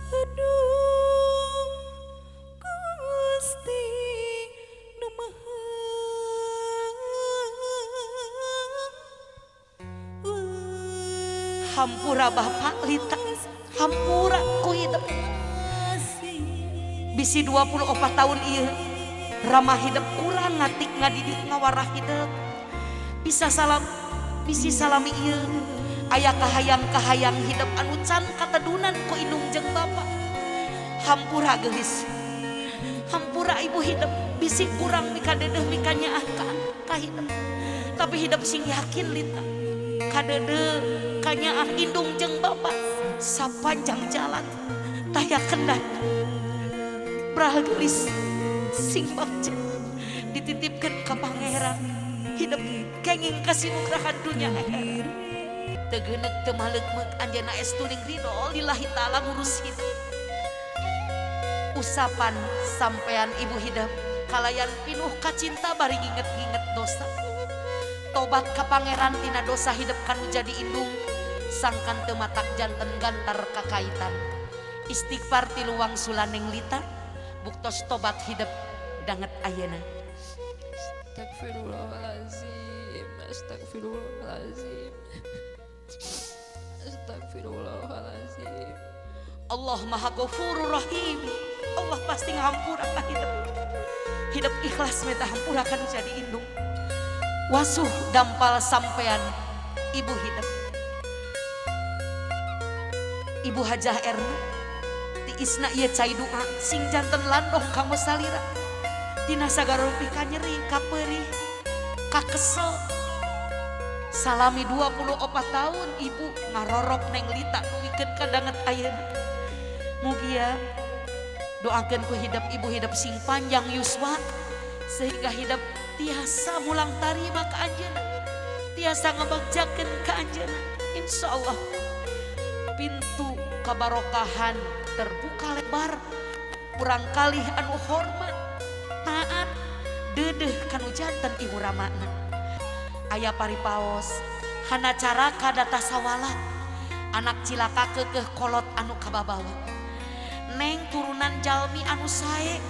Aduh Gusti numaha Hampura Bapak Lita, hampura ku hidup bisi 24 tahun ieu ramah hidup kurang ngatik ngadidik ngawarah hidup bisa salam bisi salami ieu aya kahayang-kahayang hidup anu can katedunan ku indung jeung Bapak. Hampura geulis, hampura ibu hidup bisi kurang mika dedeh mika nyaah ka hidup, tapi hidup sing yakin Lita kadede kanyaah indung jeung Bapak sapanjang jalan taya kendat braha geulis sing bagja dititipkeun ka pangeran hidup kenging kasinugrahan dunya akhirat teu geuneuk teu maleukmeuk anjeunna estuning ridho lillahi taala ngurus hidup. Usapan sampean ibu hidup kalayan pinuh kacinta bari nginget-nginget dosa tobat ka pangeran tina dosa hidup kan menjadi indung sangkan teu matak janten gantar kakaitan istighfar ti luang sulaneng Lita buktos tobat hidup danget ayeuna. Astagfirullahaladzim, astagfirullahaladzim, astagfirullahaladzim. Allah maha ghafurur rahim, Allah pasti ngahampura ka hidup. Hidup ikhlas meta hampura kan jadi indung. Wasuh dampal sampean ibu hidup, Ibu Hajah Erna ti isna ieu cai doa sing janten landong kamu salira tina sagarupi ka nyeri ka peurih ka kesel salami 24 tahun ibu ngarorok neng Lita nuikeun ka danget ayeuna. Mugia doakeun ku hidup ibu hidup sing panjang yuswa sehingga hidup tiasa mulang tarima ka anjeunna tiasa ngabagjakeun ka anjeunna insyaallah pintu kabarokahan terbuka lebar kurang kalih anu hormat taat dedeh kanu janten ibu ramana aya paripaos hana cara kadata sawala anak cilaka keukeuh kolot anu kababawa neng turunan jalmi anu sae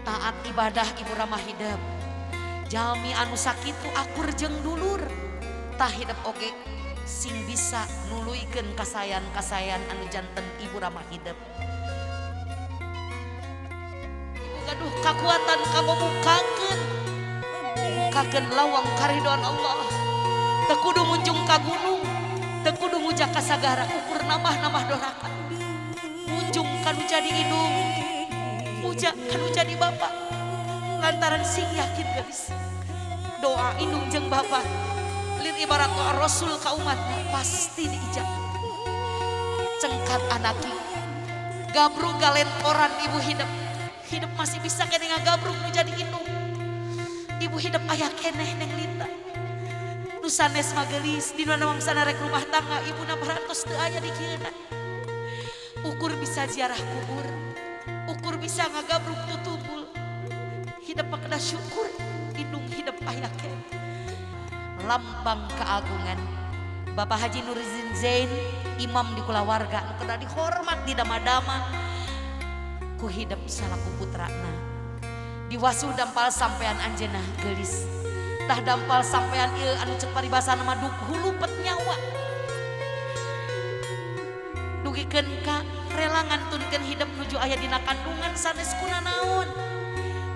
taat ibadah ibu ramah hidup jalmi anu sakitu akur jeung dulur tah hidup oge sing bisa nuluikeun kasayan-kasayan anu janten ibu ramah hidup. Ibu gaduh kakuatan kamu mukakeun kakeun lawang karidhoan Allah teu kudu munjung ka gunung teu kudu muja ka sagara ukur nambah-nambah dorakan munjung kanu jadi indung muja kanu jadi bapak lantaran sing yakin geus doa indung jeung bapak lir ibarat doa Rasul ka umatnya pasti diijabah. Cengkat anaki gabruk galentoran ibu hidup hidup masih bisa kene ngagabruk nu jadi indung ibu hidup aya keneh neng Lita nu sanes magelis dina wangsana rek rumah tangga ibuna parantos teu aya di kieuna ukur bisa ziarah kubur ukur bisa ngagabruk tutupul hidup pakda syukur indung hidup aya keneh. Lambang keagungan Bapak Haji Nurizin Zain imam di kulawarga anu kada dihormat di dama-dama ku hidup salaku putrana diwasuh dampal sampean anjeunna geulis tah dampal sampean ieu anu ceuk paribasana mah hulupet nyawa dugikeun ka rela ngantunkeun hidup nuju aya dina kandungan sanes kunanaon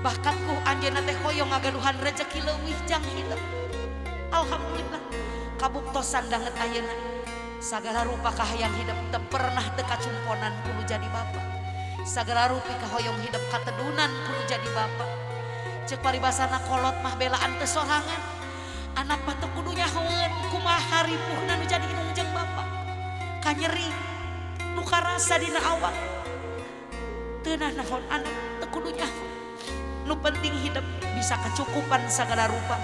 bahkan ku anjeunna teh hoyong ngagaduhan rezeki leuwih jang hidup. Alhamdulillah kabuktosan danget ayeuna sagala rupa kahayang hidup teu pernah teu kacumponan kudu jadi bapak sagala rupa kahoyong hidup katedunan kudu jadi bapak ceuk paribasana kolot mah belaan teu sorangan anak mah teu kudu nyahoeun kumaha haripuhna nu jadi indung jeung bapak kanyeri nu karasa dina awak teu naon anak teu kudu nyaho nu penting hidup bisa kecukupan sagala rupa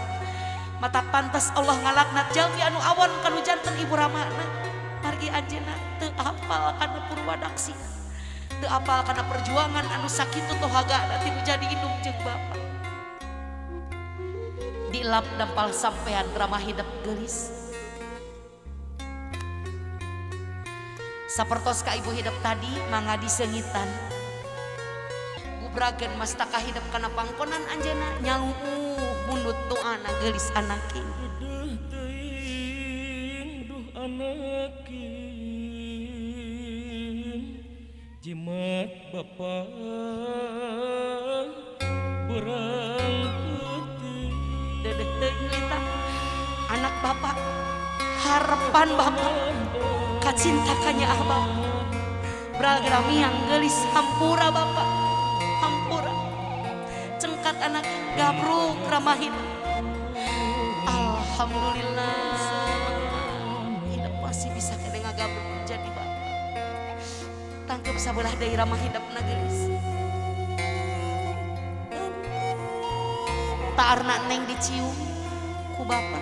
mata pantas Allah ngalaknat jalmi anu awan kanu janten ibu ramana margi anjeunna teu apal kana purwadaksi teu apal kana perjuangan anu sakitu tohagana ti jadi indung jeung bapak dilap dampal sampean ramah hidup geulis sapertos ka ibu hidup tadi mangga disengitan gubragen mastaka hidup kana pangkonan anjeuna nyalu mundut doana geulis anakin Duh teuing duh anakin jimat bapa berang putih dedeh teuing lita anak bapak harapan bapak kacintakannya abah beragami yang gelis hampura bapak hampura cengkat anak gabruk ramahin alhamdulillah hidup masih bisa kena ngagabruk jadi bapak tangkep sabelah dari ramah hidup gelis tak arna neng dicium ku bapak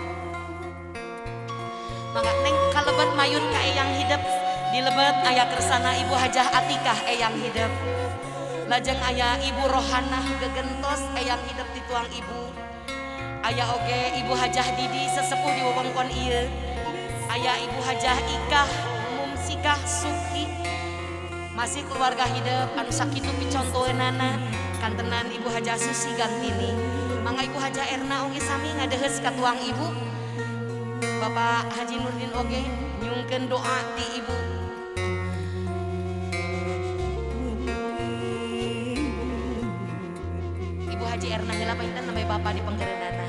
mangga neng kalebet mayun ka eyang hidup di lebet aya kersana ibu Hajah Atikah eyang hidup lajeng aya ibu Rohanah gegentos eyang hidup di tuang ibu aya oge ibu Hajah Didi sesepuh di wewengkon ieu aya ibu Hajah Ikah Mumsikah Suki masih keluarga hidup anu sakitu picontoeunana kantenan ibu Hajah Susi Gantini mangga ibu Hajah Erna oge sami ngadeheus ka tuang ibu Bapak Haji Nurdin oge nyungkeun doa ti ibu Ibu Haji Erna heula painten namanya bapak di penggerenana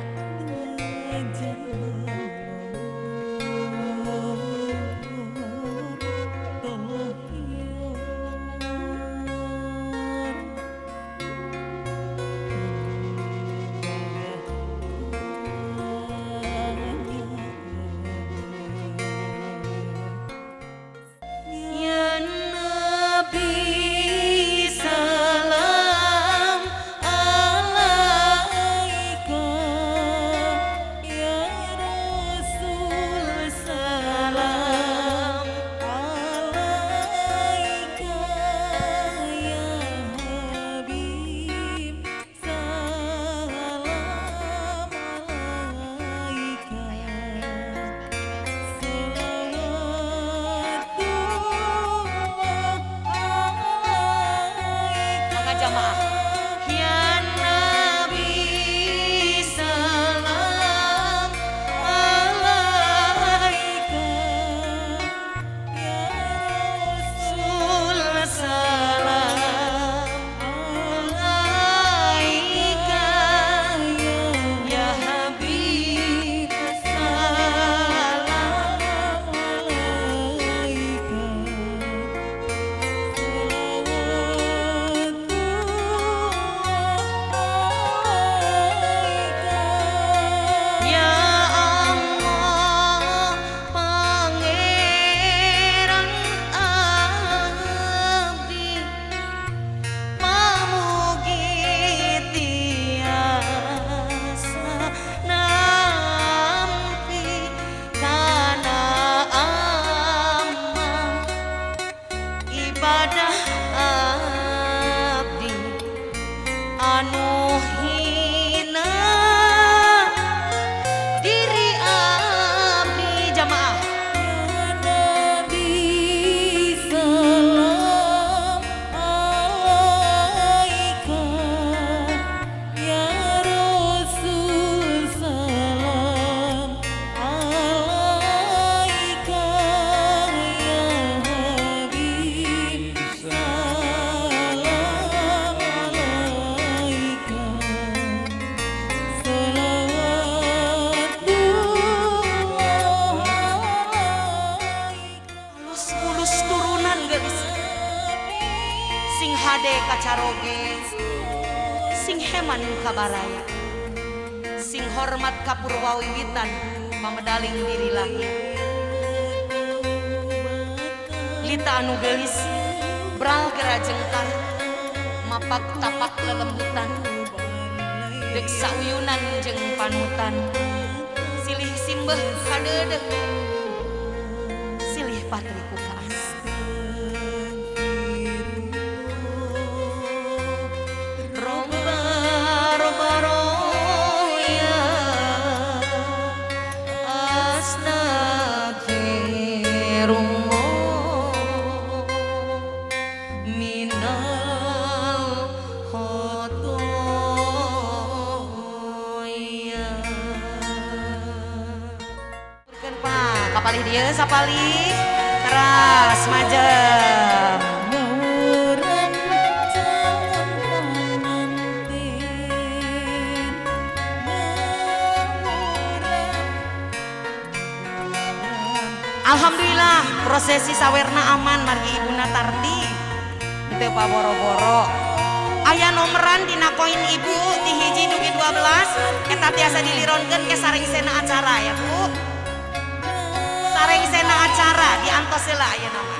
Ya Nabi salam alaika ya Rasul salam alaika ya Habib salam alaika jamaah ya Nabi salam alaika ya Rasul salam alaika ya Habib salam Ya Allah Pangeran abdi pamugi tiasa nampi kana amal ibadah abdi anu hina diri abdi jamaah ya Nabi salam alaika ya Rasul salam alaika ya Habib salam alaika mulus turunan geus sing hade kacaroge sing heman kabaraya sing hormat ka purwawiwitan pamedaling diri lahir lita anu geulis bral gerajengkar mapak tapak lelembutan dek sauyunan jeung panutan silih simbeh kadeudeuh silih patriku kaas Robba robba roya astagfirullah minal khotoya. Berikan Pak, kapalih dia sapalih teras majem. Ngurang calon pangantin Alhamdulillah prosesi sawerna aman margi ibuna Tardi teu boro-boro. Aya nomeran dina koin ibu ti hiji dugi 12 eta tiasa dilironkeun ke sarengsena acara ya Bu. Sarengsena acara diantos heula aya nama.